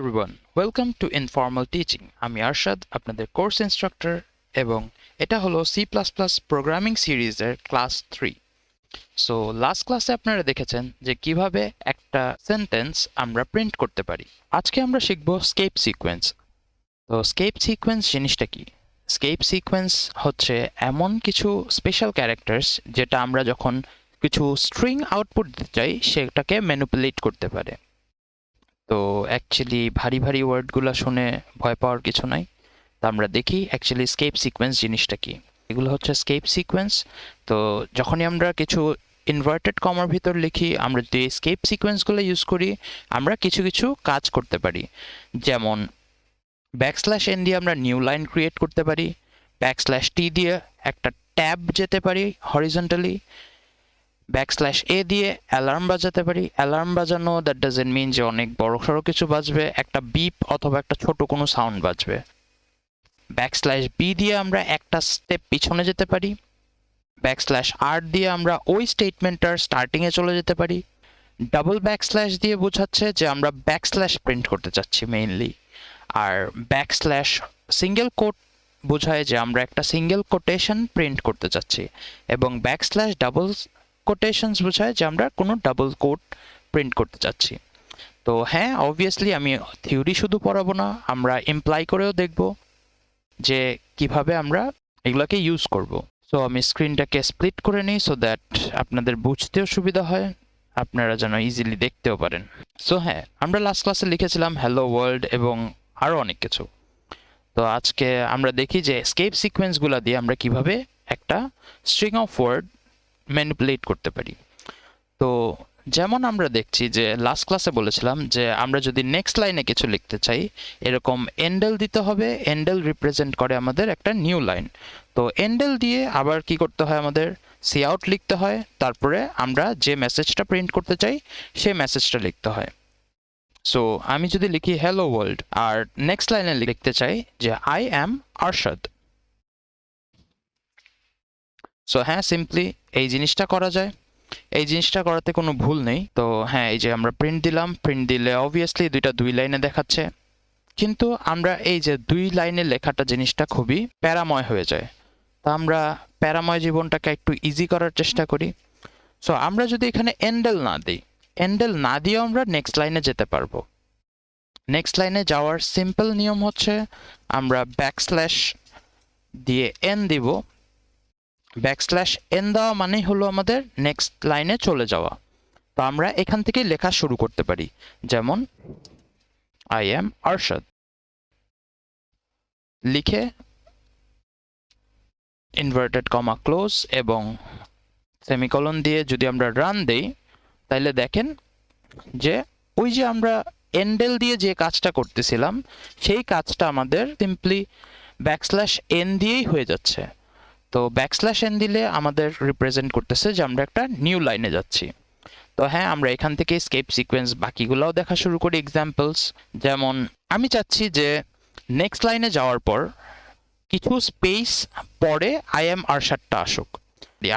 everyone, welcome to Informal Teaching. আমি আরশাদ, আপনাদের course instructor এবং এটা হলো C++ প্রোগ্রামিং সিরিজের ক্লাস 3। সো লাস্ট ক্লাসে আপনারা দেখেছেন যে কিভাবে একটা সেন্টেন্স আমরা প্রিন্ট করতে পারি। আজকে আমরা শিখব স্কেপ সিকোয়েন্স। তো স্কেপ সিকোয়েন্স জিনিসটা কি? স্কেপ সিকোয়েন্স হচ্ছে এমন কিছু স্পেশাল ক্যারেক্টার্স যেটা আমরা যখন কিছু স্ট্রিং আউটপুট দিতে চাই সেটাকে ম্যানিপুলেট করতে পারে। তো অ্যাকচুয়ালি ভারী ভারী ওয়ার্ডগুলো শুনে ভয় পাওয়ার কিছু নাই। তো আমরা দেখি অ্যাকচুয়ালি স্কেপ সিকোয়েন্স জিনিসটা কি। এগুলো হচ্ছে স্কেপ সিকোয়েন্স। তো যখনই আমরা কিছু ইনভার্টেড কমার ভিতর লিখি, আমরা যদি স্কেপ সিকোয়েন্সগুলো ইউজ করি আমরা কিছু কিছু কাজ করতে পারি। যেমন \n দিয়ে আমরা নিউ লাইন ক্রিয়েট করতে পারি, \t দিয়ে একটা ট্যাব যেতে পারি হরিজন্টালি, \a দিয়ে অ্যালার্ম বাজাতে পারি। অ্যালার্ম বাজানো দ্যাট ডাজেন্ট মিন যে অনেক বড় সড়ো কিছু বাজবে, একটা বিপ অথবা একটা ছোট কোনো সাউন্ড বাজবে। \b দিয়ে আমরা একটা স্টেপ পিছনে যেতে পারি। \r দিয়ে আমরা ওই স্টেটমেন্টটার স্টার্টিংয়ে চলে যেতে পারি। ডাবল ব্যাকস্ল্যাশ দিয়ে বোঝাচ্ছে যে আমরা ব্যাকস্ল্যাশ প্রিন্ট করতে চাচ্ছি মেইনলি। আর সিঙ্গেল কোট বোঝায় যে আমরা একটা সিঙ্গেল কোটেশন প্রিন্ট করতে চাচ্ছি, এবং ডাবল কোটেশনস বোঝায় যে আমরা কোনো ডাবল কোট প্রিন্ট করতে চাচ্ছি। তো হ্যাঁ, অবভিয়াসলি আমি থিওরি শুধু পড়াবো না, আমরা এমপ্লাই করেও দেখব যে কিভাবে আমরা এগুলোকে ইউজ করব। সো আমি স্ক্রিনটাকে স্প্লিট করে নিই সো দ্যাট আপনাদের বুঝতেও সুবিধা হয়, আপনারা যেন ইজিলি দেখতেও পারেন। সো হ্যাঁ, আমরা লাস্ট ক্লাসে লিখেছিলাম হ্যালো ওয়ার্ল্ড এবং আরও অনেক কিছু। তো আজকে আমরা দেখি যে স্কেপ সিকোয়েন্সগুলো দিয়ে আমরা কিভাবে একটা স্ট্রিং অফ ওয়ার্ড ম্যানিপুলেট করতে পারি। তো যেমন আমরা দেখছি যে লাস্ট ক্লাসে বলেছিলাম যে আমরা যদি নেক্সট লাইনে কিছু লিখতে চাই এরকম এন্ডেল দিতে হবে। এন্ডেল রিপ্রেজেন্ট করে আমাদের একটা নিউ লাইন। তো এন্ডেল দিয়ে আবার কি করতে হয়, আমাদের সি আউট লিখতে হয়, তারপরে আমরা যে মেসেজটা প্রিন্ট করতে চাই সেই মেসেজটা লিখতে হয়। সো আমি যদি লিখি হ্যালো ওয়ার্ল্ড আর নেক্সট লাইনে লিখতে চাই যে আই অ্যাম আরশাদ। সো হ্যাঁ, সিম্পলি এই জিনিসটা করা যায়। এই জিনিসটা করাতে কোনো ভুল নেই। তো হ্যাঁ, এই যে আমরা প্রিন্ট দিলাম, প্রিন্ট দিলে অবভিয়াসলি দুই লাইনে দেখাচ্ছে, কিন্তু আমরা এই যে 2 লাইনে লেখাটা জিনিসটা খুবই প্যারাময় হয়ে যায়। তো আমরা প্যারাময় জীবনটাকে একটু ইজি করার চেষ্টা করি। সো আমরা যদি এখানে এন্ডেল না দিই, এন্ডেল না দিয়েও আমরা নেক্সট লাইনে যেতে পারবো। নেক্সট লাইনে যাওয়ার সিম্পল নিয়ম হচ্ছে আমরা ব্যাকস্ল্যাশ দিয়ে n দিব। \n দেওয়া মানেই হলো আমাদের নেক্সট লাইনে চলে যাওয়া। তো আমরা এখান থেকে লেখা শুরু করতে পারি, যেমন আই অ্যাম আরশাদ লিখে ইনভার্টেড কমা ক্লোজ এবং সেমিকলন দিয়ে যদি আমরা রান দেই তাহলে দেখেন যে ওই যে আমরা এন্ডেল দিয়ে যে কাজটা করতেছিলাম সেই কাজটা আমাদের সিম্পলি \n দিয়েই হয়ে যাচ্ছে। তো \n দিলে আমাদের রিপ্রেজেন্ট করতেছে যে আমরা একটা নিউ লাইনে যাচ্ছি। তো হ্যাঁ, আমরা এখান থেকে স্কেপ সিকোয়েন্স বাকিগুলোও দেখা শুরু করি এক্সাম্পলস। যেমন আমি চাচ্ছি যে নেক্সট লাইনে যাওয়ার পর কিছু স্পেস পরে আই এম আরশাদটা আসুক।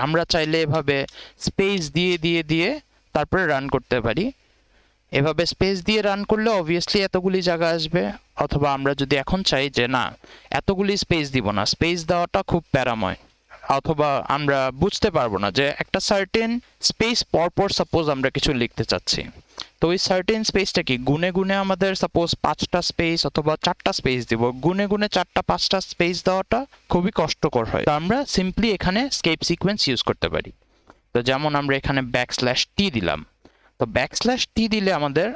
আমরা চাইলে এভাবে স্পেস দিয়ে দিয়ে দিয়ে তারপরে রান করতে পারি। এভাবে স্পেস দিয়ে রান করলে অবভিয়াসলি এতগুলি জায়গা আসবে, অথবা আমরা যদি এখন চাই যে না এতগুলি স্পেস দিব না, স্পেস দেওয়াটা খুব প্যারাময়, অথবা আমরা বুঝতে পারবো না যে একটা সার্টেন স্পেস পরপর সাপোজ আমরা কিছু লিখতে চাচ্ছি, তো ওই সার্টেন স্পেসটা কি গুনে গুনে আমাদের সাপোজ 5টা স্পেস অথবা 4টা স্পেস দিব, গুনে গুনে 4টা 5টা স্পেস দেওয়াটা খুবই কষ্টকর হয়। তো আমরা সিম্পলি এখানে স্কেপ সিকোয়েন্স ইউজ করতে পারি। তো যেমন আমরা এখানে \t দিলাম, তো \t দিলে আমাদের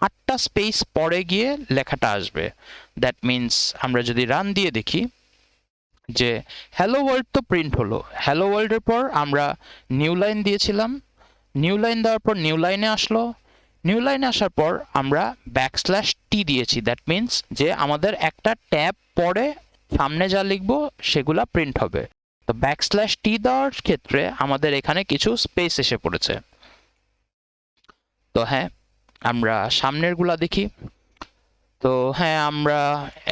8টা স্পেস পরে গিয়ে লেখাটা আসবে। দ্যাট মিনস আমরা যদি রান দিয়ে দেখি যে হ্যালো ওয়ার্ল্ড তো প্রিন্ট হলো, হ্যালো ওয়ার্ল্ডের পর আমরা নিউ লাইন দিয়েছিলাম, নিউ লাইন দেওয়ার পর নিউ লাইনে আসলো, নিউ লাইনে আসার পর আমরা \t দিয়েছি। দ্যাট মিনস যে আমাদের একটা ট্যাব পরে সামনে যা লিখবো সেগুলা প্রিন্ট হবে। তো \t দেওয়ার ক্ষেত্রে আমাদের এখানে কিছু স্পেস এসে পড়েছে। তো হ্যাঁ, আমরা সামনের গুলা দেখি। তো হ্যাঁ, আমরা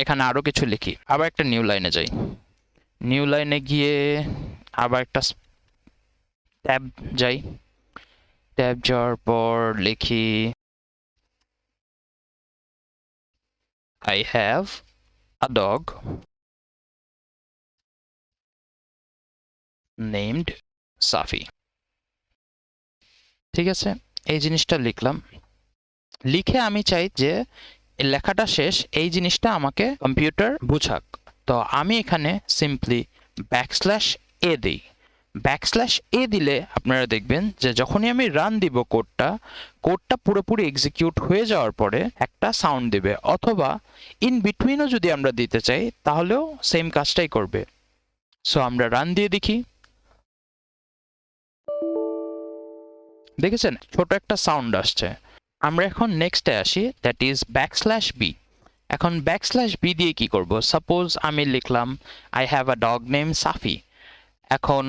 এখানে আরো কিছু লিখি, আবার একটা নিউ লাইনে যাই, নিউ লাইনে গিয়ে আবার একটা ট্যাব যাই, ট্যাব যাওয়ার পর লিখি I have a dog named Safi. ঠিক আছে, এই জিনিসটা লিখলাম। লিখে আমি চাই যে লেখাটা শেষ এই জিনিসটা আমাকে কম্পিউটার বুঝাক। তো আমি এখানে সিম্পলি ব্যাকস্ল্যাশ এ দিই। ব্যাকস্ল্যাশ এ দিলে আপনারা দেখবেন যে যখনই আমি রান দিব কোডটা পুরোপুরি এক্সিকিউট হয়ে যাওয়ার পরে একটা সাউন্ড দিবে, অথবা ইন বিটুইনও যদি আমরা দিতে চাই তাহলেও সেম কাজটাই করবে। সো আমরা রান দিয়ে দেখি। দেখেছেন ছোট একটা সাউন্ড আসছে। আমরা এখন নেক্সটে আসি, দ্যাট ইজ ব্যাকস্ল্যাশ বি। এখন ব্যাকস্ল্যাশ বি দিয়ে কি করব? সাপোজ আমি লিখলাম I have a dog name Safi. এখন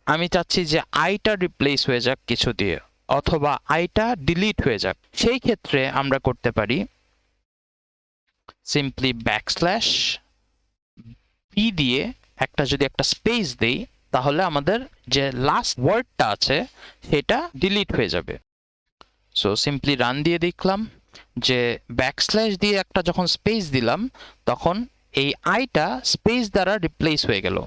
আমি চাচ্ছি যে আইটা রিপ্লেস হয়ে যাক কিছু দিয়ে, অথবা আইটা ডিলিট হয়ে যাক। সেই ক্ষেত্রে আমরা করতে পারি সিম্পলি ব্যাকস্ল্যাশ বি দিয়ে যদি একটা স্পেস দেই, তাহলে আমাদের যে লাস্ট ওয়ার্ডটা আছে সেটা ডিলিট হয়ে যাবে। সো সিম্পলি রান দিয়ে দেখলাম যে ব্যাকস্ল্যাশ দিয়ে একটা যখন স্পেস দিলাম তখন এই আইটা স্পেস দ্বারা রিপ্লেস হয়ে গেল।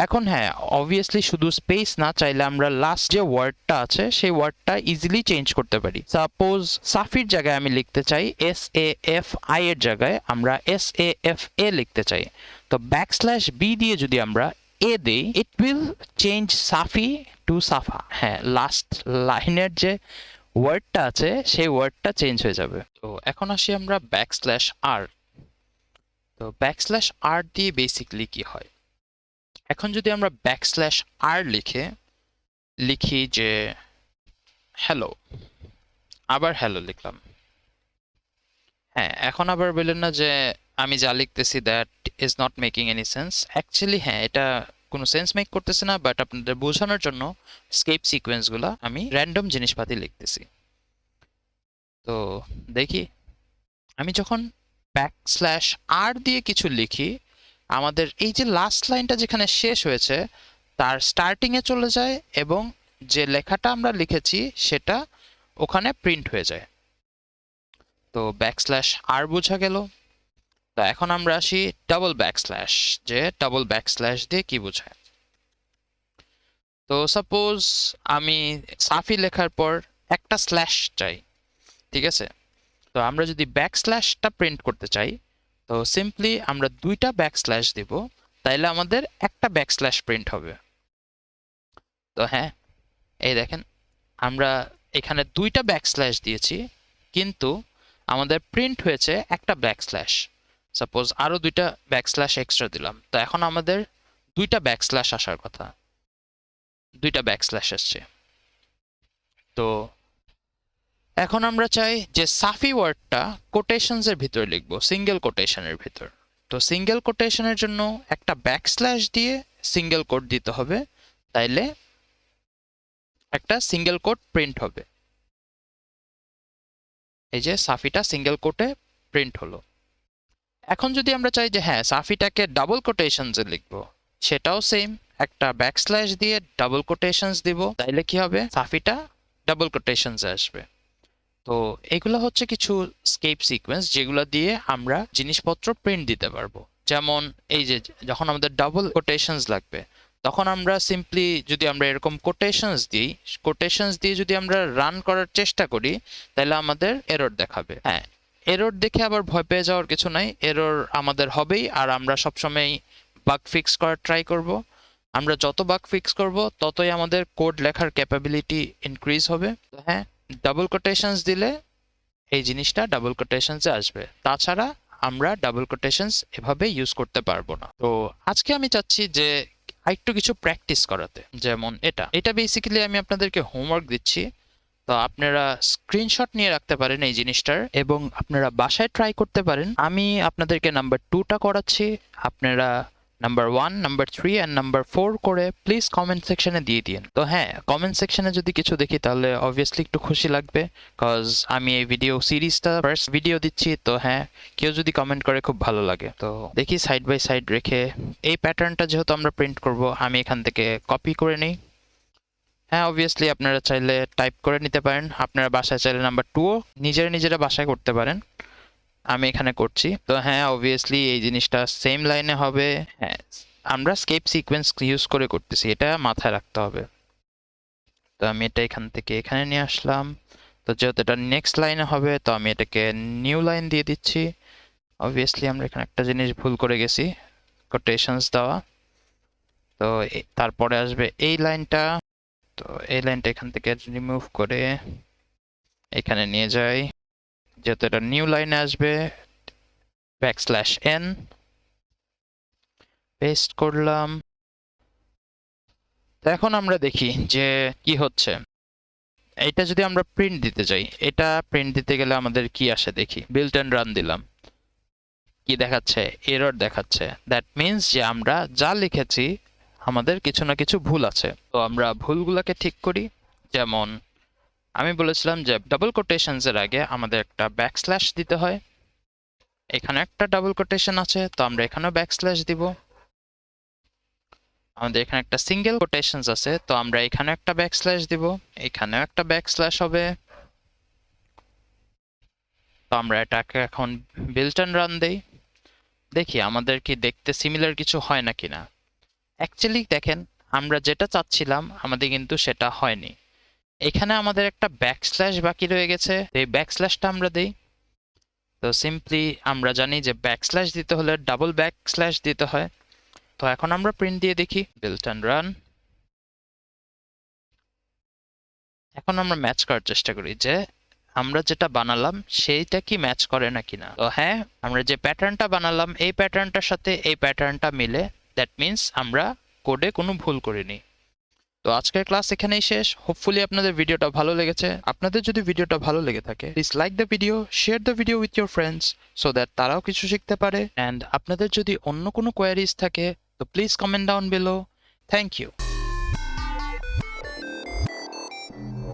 এখন হ্যাঁ, অবভিয়াসলি শুধু স্পেস না, চাইলে আমরা লাস্ট যে ওয়ার্ডটা আছে সেই ওয়ার্ডটা ইজিলি চেঞ্জ করতে পারি। সাপোজ সাফির জায়গায় আমি লিখতে চাই SAFI এর জায়গায় আমরা SAFA লিখতে চাই। তো ব্যাকস্ল্যাশ বি দিয়ে যদি আমরা এ দেই, it will change Safi to Safa. হ্যাঁ, লাস্ট লাইনের যে ওয়ার্ডটা আছে সেই ওয়ার্ডটা চেঞ্জ হয়ে যাবে। তো এখন আসি আমরা ব্যাকস্ল্যাশ আর। তো ব্যাকস্ল্যাশ আর দিয়ে বেসিক্যালি কি হয়, এখন যদি আমরা ব্যাকস্ল্যাশ আর লিখি যে হ্যালো, আবার হ্যালো লিখলাম। হ্যাঁ, এখন আবার বললেন না যে আমি যা লিখতেছি that is not making any sense. Actually হ্যাঁ, এটা কোনো সেন্স মেক করতেছে না, বাট আপনাদের বোঝানোর জন্য স্কেপ সিকোয়েন্সগুলো আমি র্যান্ডম জিনিসপাতি লিখতেছি। তো দেখি, আমি যখন ব্যাকস্ল্যাশ আর দিয়ে কিছু লিখি, আমাদের এই যে লাস্ট লাইনটা যেখানে শেষ হয়েছে তার স্টার্টিংয়ে চলে যায়, এবং যে লেখাটা আমরা লিখেছি সেটা ওখানে প্রিন্ট হয়ে যায়। তো ব্যাকস্ল্যাশ আর বোঝা গেল। তো এখন আমরা আসি ডাবল ব্যাকস্ল্যাশ, যে ডাবল ব্যাকস্ল্যাশ দিয়ে কি বোঝায়। তো সাপোজ আমি সাফি লেখার পর একটা স্ল্যাশ চাই, ঠিক আছে? তো আমরা যদি ব্যাকস্ল্যাশটা প্রিন্ট করতে চাই, তো সিম্পলি আমরা দুইটা ব্যাকস্ল্যাশ দিব, তাইলে আমাদের একটা ব্যাকস্ল্যাশ প্রিন্ট হবে। তো হ্যাঁ, এই দেখেন আমরা এখানে দুইটা ব্যাকস্ল্যাশ দিয়েছি, কিন্তু আমাদের প্রিন্ট হয়েছে একটা ব্যাকস্ল্যাশ। সাপোজ আরো দুইটা ব্যাকস্ল্যাশ এক্সট্রা দিলাম, তো এখন আমাদের দুইটা ব্যাকস্ল্যাশ আসার কথা, দুইটা ব্যাকস্ল্যাশ আসছে। তো এখন আমরা চাই যে সাফি ওয়ার্ডটা কোটেশনসের ভিতর লিখবো, সিঙ্গেল কোটেশনের ভিতর। তো সিঙ্গেল কোটেশনের জন্য একটা ব্যাকস্ল্যাশ দিয়ে সিঙ্গেল কোট দিতে হবে, তাইলে একটা সিঙ্গেল কোট প্রিন্ট হবে। এই যে সাফিটা সিঙ্গেল কোটে প্রিন্ট হলো। এখন যদি আমরা চাই যে হ্যাঁ সাফিটাকে ডাবল কোটেশনসে লিখবো, সেটাও সেম, একটা ব্যাকস্ল্যাশ দিয়ে ডাবল কোটেশনস দিব, তাইলে কি হবে, সাফিটা ডাবল কোটেশনসে আসবে। তো এগুলো হচ্ছে কিছু স্কেপ সিকোয়েন্স যেগুলো দিয়ে আমরা জিনিসপত্র প্রিন্ট দিতে পারবো। যেমন এই যে যখন আমাদের ডাবল কোটেশনস লাগবে, তখন আমরা সিম্পলি যদি আমরা এরকম কোটেশনস দিয়ে যদি আমরা রান করার চেষ্টা করি, তাহলে আমাদের এরর দেখাবে। হ্যাঁ, এরর দেখে আবার ভয় পেয়ে যাওয়ার কিছু নাই, এরর আমাদের হবেই, আর আমরা সবসময় বাগ ফিক্স করার ট্রাই করব। আমরা যত বাগ ফিক্স করব ততই আমাদের কোড লেখার ক্যাপাবিলিটি ইনক্রিজ হবে। তো হ্যাঁ, ডাবল কোটেশনস দিলে এই জিনিসটা ডাবল কোটেশনসে আসবে, তাছাড়া আমরা ডাবল কোটেশনস এভাবে ইউজ করতে পারবো না। তো আজকে আমি চাচ্ছি যে আরেকটু কিছু প্র্যাকটিস করাতে, যেমন এটা বেসিক্যালি আমি আপনাদেরকে হোমওয়ার্ক দিচ্ছি। তো আপনারা স্ক্রিনশট নিয়ে রাখতে পারেন এই জিনিসটার, এবং আপনারা বাসায় ট্রাই করতে পারেন। আমি আপনাদেরকে নাম্বার 2টা করাচ্ছি, আপনারা নাম্বার 1, নাম্বার 3 অ্যান্ড নাম্বার 4 করে প্লিজ কমেন্ট সেকশনে দিয়ে দিন। তো হ্যাঁ, কমেন্ট সেকশনে যদি কিছু দেখি তাহলে অবভিয়াসলি একটু খুশি লাগবে, কজ আমি এই ভিডিও সিরিজটা ফার্স্ট ভিডিও দিচ্ছি। তো হ্যাঁ, কেউ যদি কমেন্ট করে খুব ভালো লাগে। তো দেখি সাইড বাই সাইড রেখে এই প্যাটার্নটা যেহেতু আমরা প্রিন্ট করব, আমি এখান থেকে কপি করে নিই। হ্যাঁ, অবভিয়াসলি আপনারা চাইলে টাইপ করে নিতে পারেন, আপনারা বাসায় চাইলে নাম্বার 2ও নিজেরা বাসায় করতে পারেন। আমি এখানে করছি। তো হ্যাঁ, অবভিয়াসলি এই জিনিসটা সেম লাইনে হবে। হ্যাঁ, আমরা স্কেপ সিকোয়েন্স ইউজ করে করতেছি, এটা মাথায় রাখতে হবে। তো আমি এটা এখান থেকে এখানে নিয়ে আসলাম। তো যেহেতু এটা নেক্সট লাইনে হবে, তো আমি এটাকে নিউ লাইন দিয়ে দিচ্ছি। অবভিয়াসলি আমরা এখানে একটা জিনিস ভুল করে গেছি, কোটেশনস দেওয়া। তো তারপরে আসবে এই লাইনটা। তো এই লাইনটা এখান থেকে রিমুভ করে এখানে নিয়ে যাই। যেহেতু এটা নিউ লাইনে আসবে, \n পেস্ট করলাম। তো এখন আমরা দেখি যে কি হচ্ছে। এটা যদি আমরা প্রিন্ট দিতে যাই, এটা প্রিন্ট দিতে গেলে আমাদের কি আসে দেখি। বিল্ট এন্ড রান দিলাম, কি দেখাচ্ছে? এরর দেখাচ্ছে। দ্যাট মিন্স যে আমরা যা লিখেছি আমাদের কিছু না কিছু ভুল আছে। তো আমরা ভুলগুলোকে ঠিক করি। যেমন আমি বলেছিলাম যে ডাবল কোটেশনস এর আগে আমাদের একটা ব্যাকস্ল্যাশ দিতে হয়। এখানে একটা ডাবল কোটেশন আছে, তো আমরা এখানেও ব্যাকস্ল্যাশ দিব। আমাদের এখানে একটা সিঙ্গেল কোটেশনস আছে, তো আমরা এখানে একটা ব্যাকস্ল্যাশ দিব। এখানেও একটা ব্যাকস্ল্যাশ হবে। তো আমরা এটাকে এখন বিল্ট এন্ড রান দেই, দেখি আমাদের কি দেখতে সিমিলার কিছু হয় নাকি না। অ্যাকচুয়ালি দেখেন, আমরা যেটা চাচ্ছিলাম আমাদের কিন্তু সেটা হয়নি। এখানে আমাদের একটা ব্যাকস্ল্যাশ বাকি রয়ে গেছে, এই ব্যাকস্ল্যাশটা আমরা দেই। তো সিম্পলি আমরা জানি যে ব্যাকস্ল্যাশ দিতে হলে ডাবল ব্যাকস্ল্যাশ দিতে হয়। তো এখন আমরা প্রিন্ট দিয়ে দেখি, বিল্ট এন্ড রান। এখন আমরা ম্যাচ করার চেষ্টা করি যে আমরা যেটা বানালাম সেইটা কি ম্যাচ করে নাকি না। তো হ্যাঁ, আমরা যে প্যাটার্নটা বানালাম এই প্যাটার্নটার সাথে এই প্যাটার্নটা মিলে, দ্যাট মিন্স আমরা কোডে কোনো ভুল করিনি। তো আজকের ক্লাস এখানেই শেষ। হোপফুলি আপনাদের ভিডিওটা ভালো লেগেছে। আপনাদের যদি ভিডিওটা ভালো লেগে থাকে, please like the video, share the video with your friends so that তারাও কিছু শিখতে পারে। অ্যান্ড আপনাদের যদি অন্য কোনো কোয়ারিজ থাকে, তো please comment down below. Thank you.